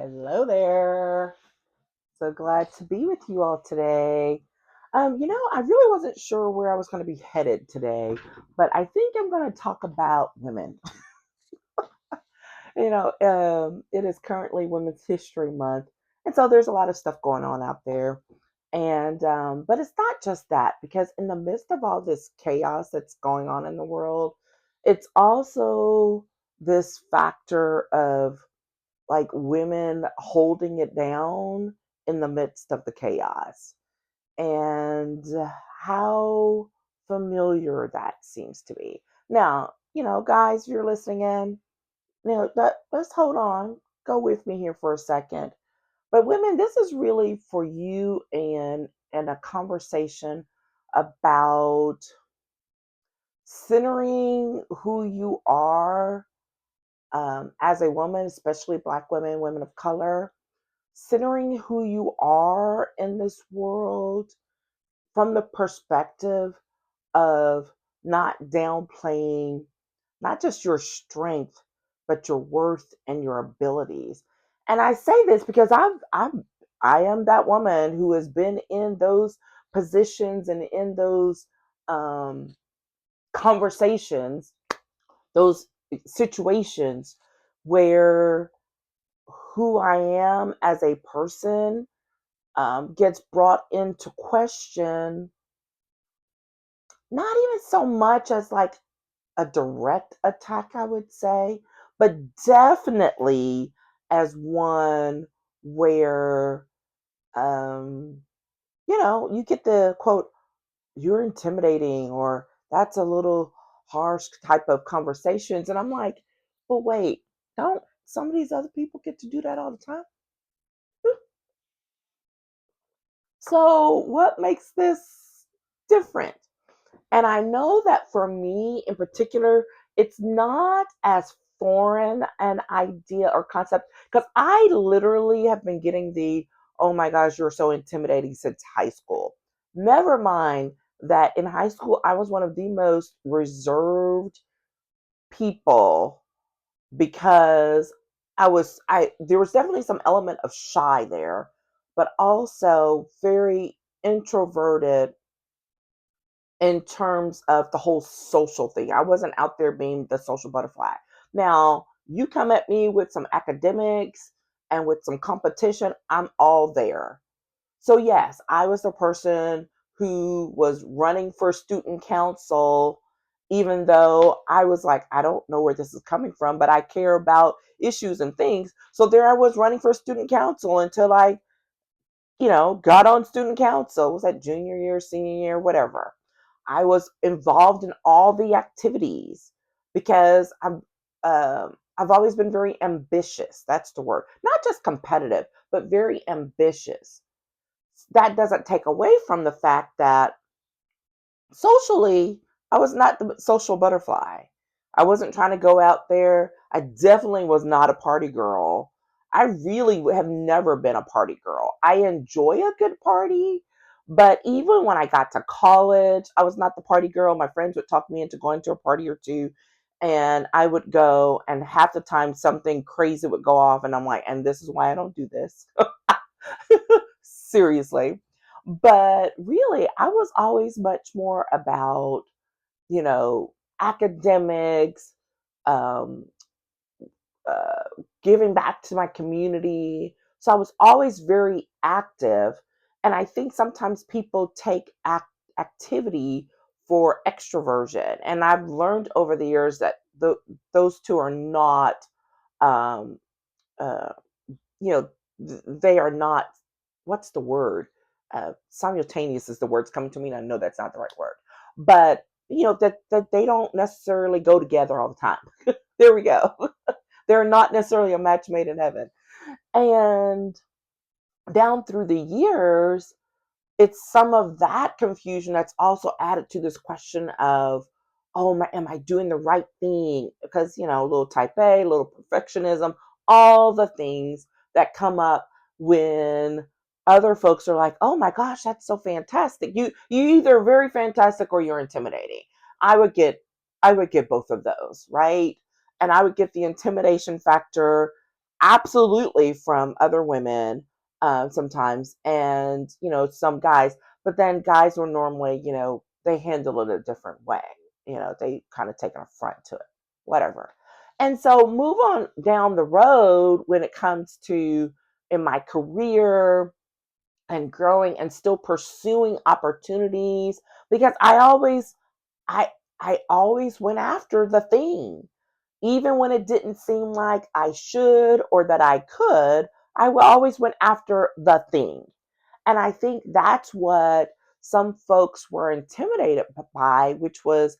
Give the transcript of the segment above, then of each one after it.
Hello there. So glad to be with you all today. I really wasn't sure where I was going to be headed today, but I think I'm going to talk about women. It is currently Women's History Month, and so there's a lot of stuff going on out there. But it's not just that, because in the midst of all this chaos that's going on in the world, it's also this factor of like women holding it down in the midst of the chaos and how familiar that seems to be. Now, guys, if you're listening in, let's hold on, go with me here for a second. But women, this is really for you and a conversation about centering who you are as a woman, especially Black women, women of color, centering who you are in this world from the perspective of not downplaying not just your strength, but your worth and your abilities. And I say this because I am that woman who has been in those positions and in those um, conversations, those situations where who I am as a person gets brought into question, not even so much as like a direct attack, I would say, but definitely as one where, um, you get the quote, you're intimidating, or that's a little harsh type of conversations. And I'm like, but wait, don't some of these other people get to do that all the time? So, what makes this different? And I know that for me in particular, it's not as foreign an idea or concept because I literally have been getting oh my gosh, you're so intimidating since high school. Never mind that in high school, I was one of the most reserved people because there was definitely some element of shy there, but also very introverted in terms of the whole social thing. I wasn't out there being the social butterfly. Now, you come at me with some academics and with some competition, I'm all there. So, yes, I was the person who was running for student council, even though I was like, I don't know where this is coming from, but I care about issues and things. So, there I was running for student council until I, got on student council. Was that junior year, senior year, whatever. I was involved in all the activities because I've always been very ambitious. That's the word. Not just competitive, but very ambitious. That doesn't take away from the fact that socially, I was not the social butterfly. I wasn't trying to go out there. I definitely was not a party girl. I really have never been a party girl. I enjoy a good party, but even when I got to college, I was not the party girl. My friends would talk me into going to a party or two, and I would go, and half the time something crazy would go off, and I'm like, and this is why I don't do this. Seriously. But really, I was always much more about, you know, academics, um, uh, giving back to my community. So I was always very active. And I think sometimes people take activity for extroversion. And I've learned over the years that those two are not, um, uh, you know, they are not, what's the word? Simultaneous is the words coming to me, and I know that's not the right word. But, that they don't necessarily go together all the time. There we go. They're not necessarily a match made in heaven. And down through the years, it's some of that confusion that's also added to this question of, oh, am I doing the right thing? Because, a little type A, a little perfectionism, all the things that come up when other folks are like, oh my gosh, that's so fantastic. You either very fantastic or you're intimidating. I would get I would get both of those, right? And I would get the intimidation factor absolutely from other women sometimes, and some guys. But then guys were normally, they handle it a different way. They kind of take an affront to it, whatever. And so move on down the road when it comes to in my career and growing and still pursuing opportunities, because I I always went after the thing. Even when it didn't seem like I should or that I could, always went after the thing. And I think that's what some folks were intimidated by, which was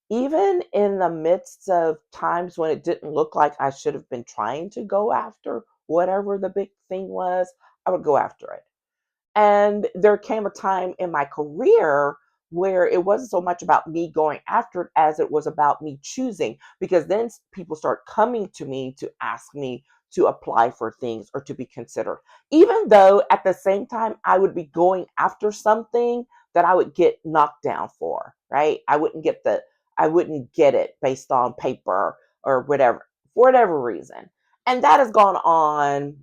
even in the midst of times when it didn't look like I should have been trying to go after whatever the big thing was, I would go after it. And there came a time in my career where it wasn't so much about me going after it as it was about me choosing, because then people start coming to me to ask me to apply for things or to be considered. Even though at the same time I would be going after something that I would get knocked down for, right? I wouldn't get it based on paper or whatever, for whatever reason. And that has gone on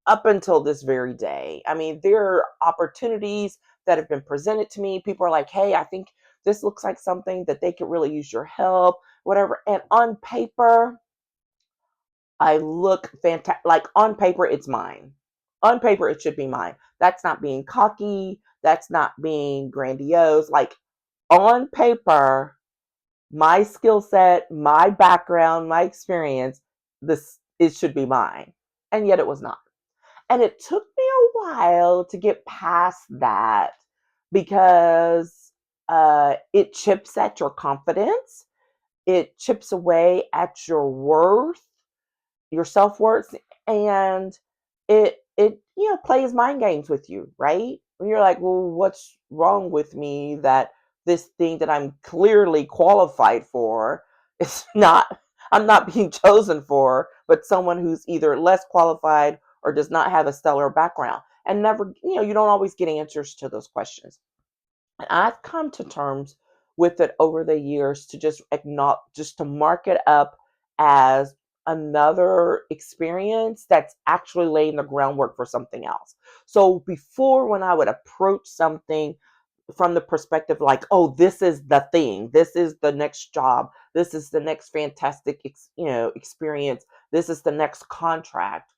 up until this very day. I mean, there are opportunities that have been presented to me. People are like, hey, I think this looks like something that they could really use your help, whatever. And on paper, I look fantastic. Like on paper, it's mine. On paper, it should be mine. That's not being cocky. That's not being grandiose. Like on paper, my skill set, my background, my experience, this it should be mine. And yet it was not. And it took me a while to get past that because it chips at your confidence. It chips away at your self-worth, and it plays mind games with you, right? When you're like, well, what's wrong with me that this thing that I'm clearly qualified for is not I'm not being chosen for, but someone who's either less qualified or does not have a stellar background. And never, you don't always get answers to those questions. And I've come to terms with it over the years to just acknowledge, just to mark it up as another experience that's actually laying the groundwork for something else. So before, when I would approach something from the perspective like, oh, this is the thing, this is the next job, this is the next fantastic experience, this is the next contract,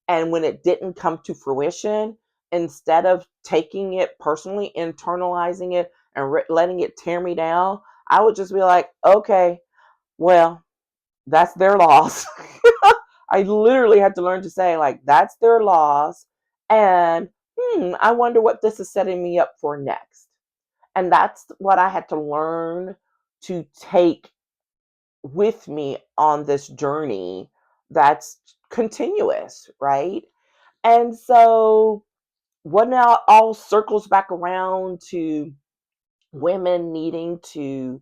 and when it didn't come to fruition, instead of taking it personally, internalizing it, and letting it tear me down, I would just be like, okay, well, that's their loss. I literally had to learn to say, like, that's their loss. And I wonder what this is setting me up for next. And that's what I had to learn to take with me on this journey that's continuous, right? And so what now all circles back around to women needing to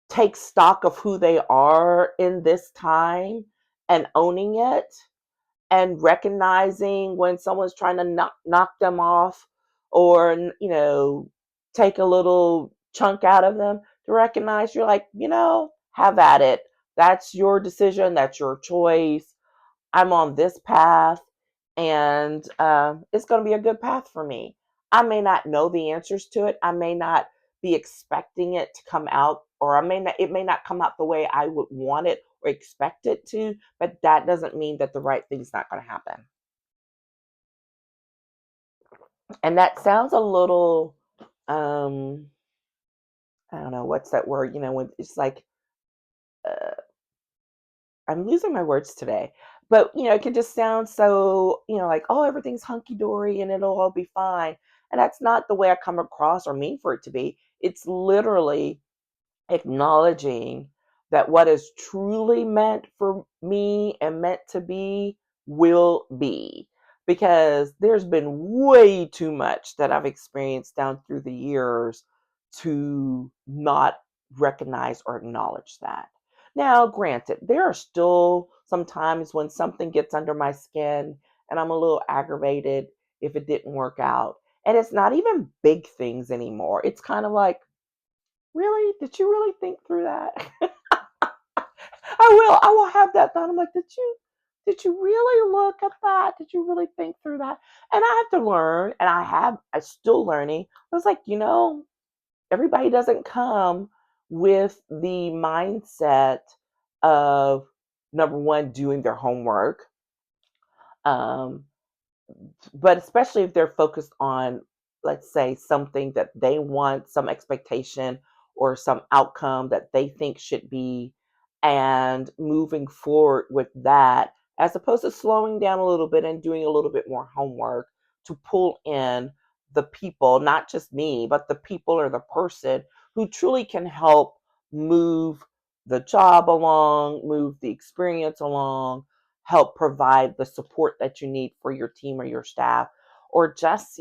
take stock of who they are in this time and owning it and recognizing when someone's trying to knock them off or take a little chunk out of them, to recognize you're like, have at it. That's your decision, that's your choice. I'm on this path, and it's going to be a good path for me. I may not know the answers to it. I may not be expecting it to come out, or it may not come out the way I would want it or expect it to, but that doesn't mean that the right thing's not going to happen. And that sounds a little, I don't know, what's that word? When it's like, uh, I'm losing my words today, but it can just sound so, like, oh, everything's hunky dory and it'll all be fine. And that's not the way I come across or mean for it to be. It's literally acknowledging that what is truly meant for me and meant to be will be. Because there's been way too much that I've experienced down through the years to not recognize or acknowledge that. Now, granted, there are still some times when something gets under my skin and I'm a little aggravated if it didn't work out. And it's not even big things anymore. It's kind of like, really? Did you really think through that? I will have that thought. I'm like, did you really look at that? Did you really think through that? And I have to learn, and I'm still learning. I was like, everybody doesn't come with the mindset of number one, doing their homework. Um, but especially if they're focused on, let's say, something that they want, some expectation or some outcome that they think should be, and moving forward with that, as opposed to slowing down a little bit and doing a little bit more homework to pull in the people, not just me, but the people or the person who truly can help move the job along, move the experience along, help provide the support that you need for your team or your staff, or just,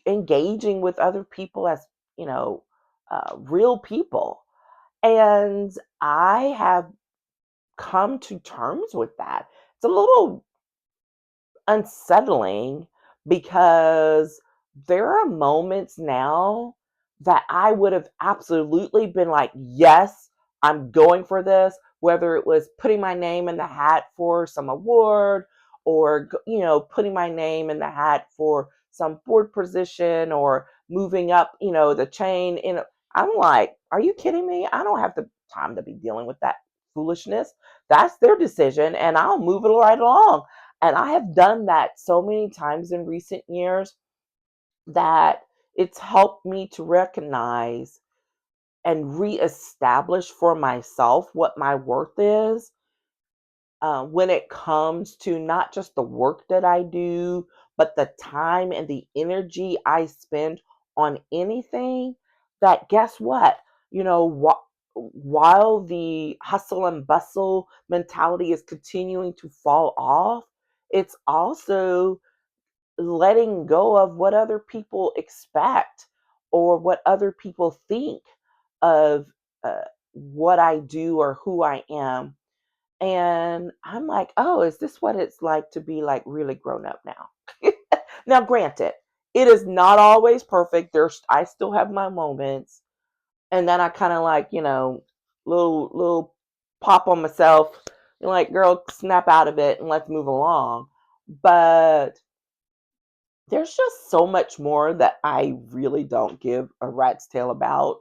engaging with other people as, you know, real people. And I have come to terms with that. It's a little unsettling because there are moments now that I would have absolutely been like, yes, I'm going for this, whether it was putting my name in the hat for some award or, putting my name in the hat for some board position or moving up, the chain. I'm like, are you kidding me? I don't have the time to be dealing with that foolishness. That's their decision, and I'll move it right along. And I have done that so many times in recent years that it's helped me to recognize and reestablish for myself what my worth is, when it comes to not just the work that I do, but the time and the energy I spend on anything. That, guess what? While the hustle and bustle mentality is continuing to fall off, it's also letting go of what other people expect or what other people think of, what I do or who I am. And I'm like, oh, is this what it's like to be like really grown up now? Now, granted, it is not always perfect. I still have my moments, and then I kind of like, little pop on myself, like, girl, snap out of it and let's move along. But there's just so much more that I really don't give a rat's tail about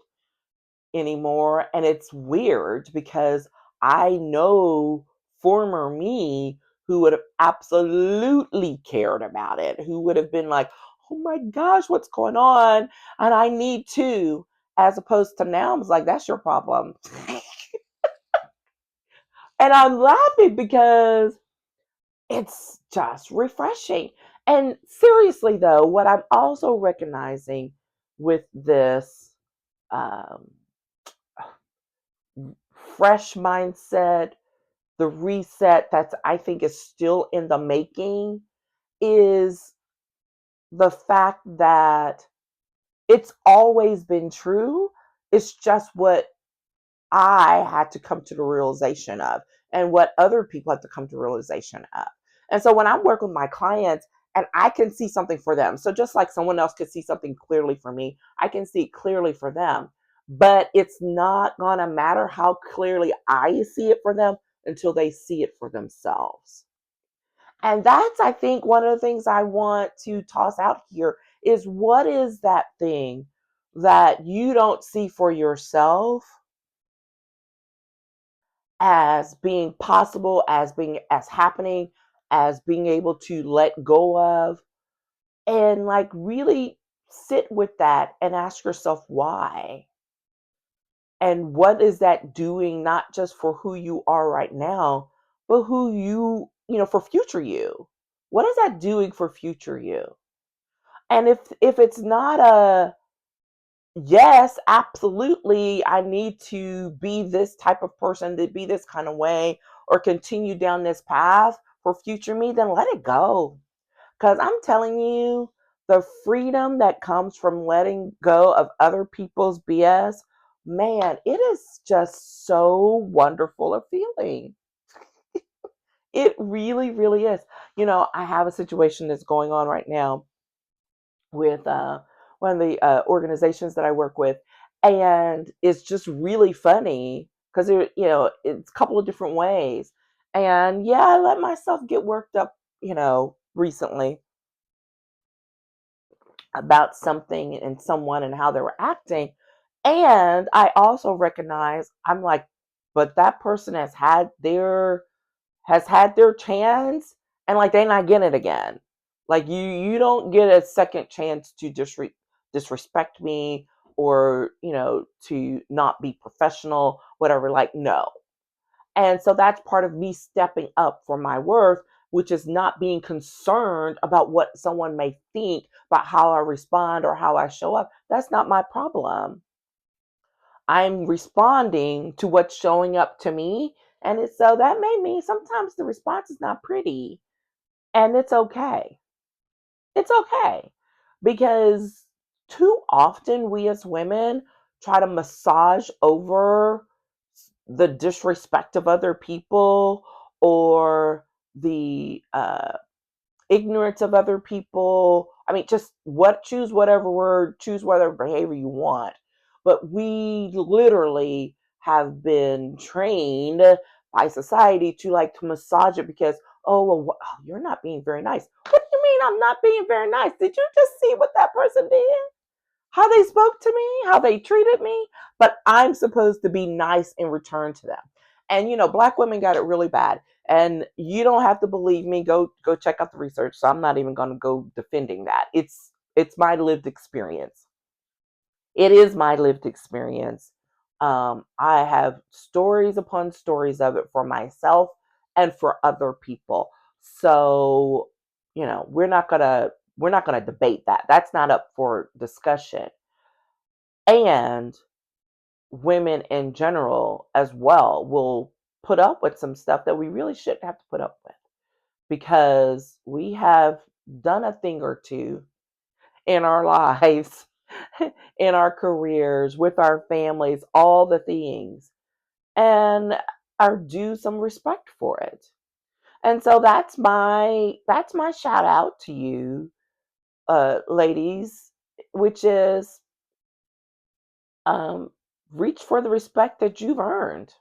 anymore. And it's weird because I know former me who would have absolutely cared about it, who would have been like, oh my gosh, what's going on? And I need to, as opposed to now, I'm like, that's your problem. And I'm laughing because it's just refreshing. And seriously, though, what I'm also recognizing with this, um, fresh mindset, the reset that's, I think, is still in the making, is the fact that it's always been true. It's just what I had to come to the realization of, and what other people have to come to realization of. And so when I work with my clients and I can see something for them, so just like someone else could see something clearly for me, I can see it clearly for them. But it's not going to matter how clearly I see it for them until they see it for themselves. And that's, I think, one of the things I want to toss out here is, what is that thing that you don't see for yourself as being possible, as happening, as being able to let go of, and like really sit with that and ask yourself why. And what is that doing, not just for who you are right now, but who for future you? What is that doing for future you? And if it's not a yes, absolutely, I need to be this type of person, to be this kind of way, or continue down this path for future me, then let it go. Because I'm telling you, the freedom that comes from letting go of other people's BS, man, it is just so wonderful a feeling. It really, really is. I have a situation that's going on right now with, one of the, organizations that I work with, and it's just really funny because it's a couple of different ways. And yeah, I let myself get worked up, recently about something and someone and how they were acting. And I also recognize, I'm like, but that person has had their chance, and like they're not getting it again. Like you don't get a second chance to disrespect me, or to not be professional, whatever. Like, no. And so that's part of me stepping up for my worth, which is not being concerned about what someone may think about how I respond or how I show up. That's not my problem. I'm responding to what's showing up to me. And so that may mean sometimes the response is not pretty. And it's okay. It's okay. Because too often we as women try to massage over the disrespect of other people, or the ignorance of other people. I mean, just choose whatever word, choose whatever behavior you want. But we literally have been trained by society to like to massage it, because, oh, well, you're not being very nice. What do you mean I'm not being very nice? Did you just see what that person did? How they spoke to me, how they treated me, but I'm supposed to be nice in return to them. And black women got it really bad. And you don't have to believe me. Go check out the research. So I'm not even going to go defending that. It's my lived experience. It is my lived experience. I have stories upon stories of it for myself and for other people. So, we're not gonna debate that. That's not up for discussion. And women in general as well will put up with some stuff that we really shouldn't have to put up with, because we have done a thing or two in our lives, in our careers, with our families, all the things, and are due some respect for it. And so that's my shout out to you, ladies, which is, um, reach for the respect that you've earned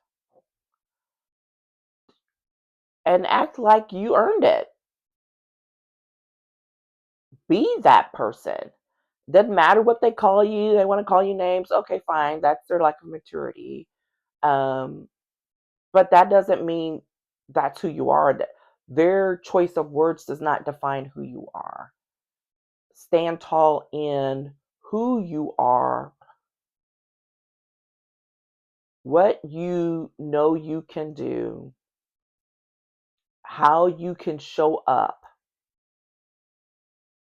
and act like you earned it. Be that person. Doesn't matter what they call you. They want to call you names. Okay, fine. That's their lack of maturity. Um, but that doesn't mean that's who you are. Their choice of words does not define who you are. Stand tall in who you are, what you know you can do, how you can show up,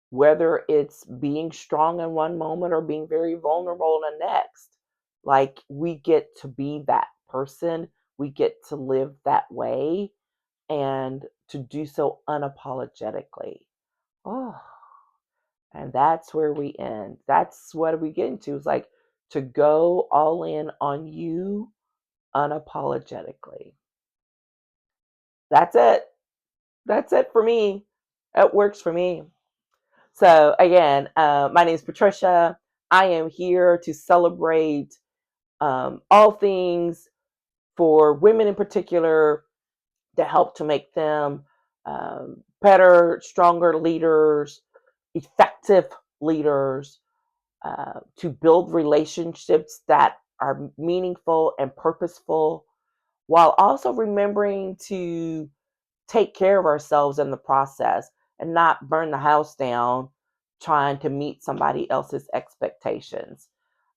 whether it's being strong in one moment or being very vulnerable in the next. Like, we get to be that person, we get to live that way, and to do so unapologetically. Oh, and that's where we end. That's what we get into. It's like to go all in on you unapologetically. That's it. That's it for me. It works for me. So, again, my name is Patricia. I am here to celebrate all things for women in particular, to help to make them better, stronger leaders, effective leaders, to build relationships that are meaningful and purposeful, while also remembering to take care of ourselves in the process and not burn the house down trying to meet somebody else's expectations.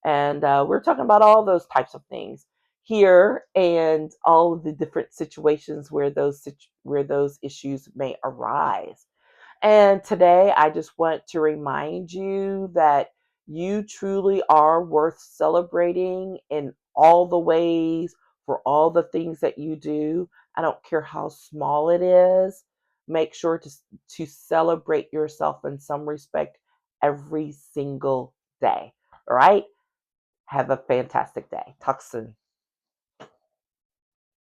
And we're talking about all those types of things here, and all of the different situations where those issues may arise. And today, I just want to remind you that you truly are worth celebrating in all the ways, for all the things that you do. I don't care how small it is. Make sure to celebrate yourself in some respect every single day. All right? Have a fantastic day. Talk soon.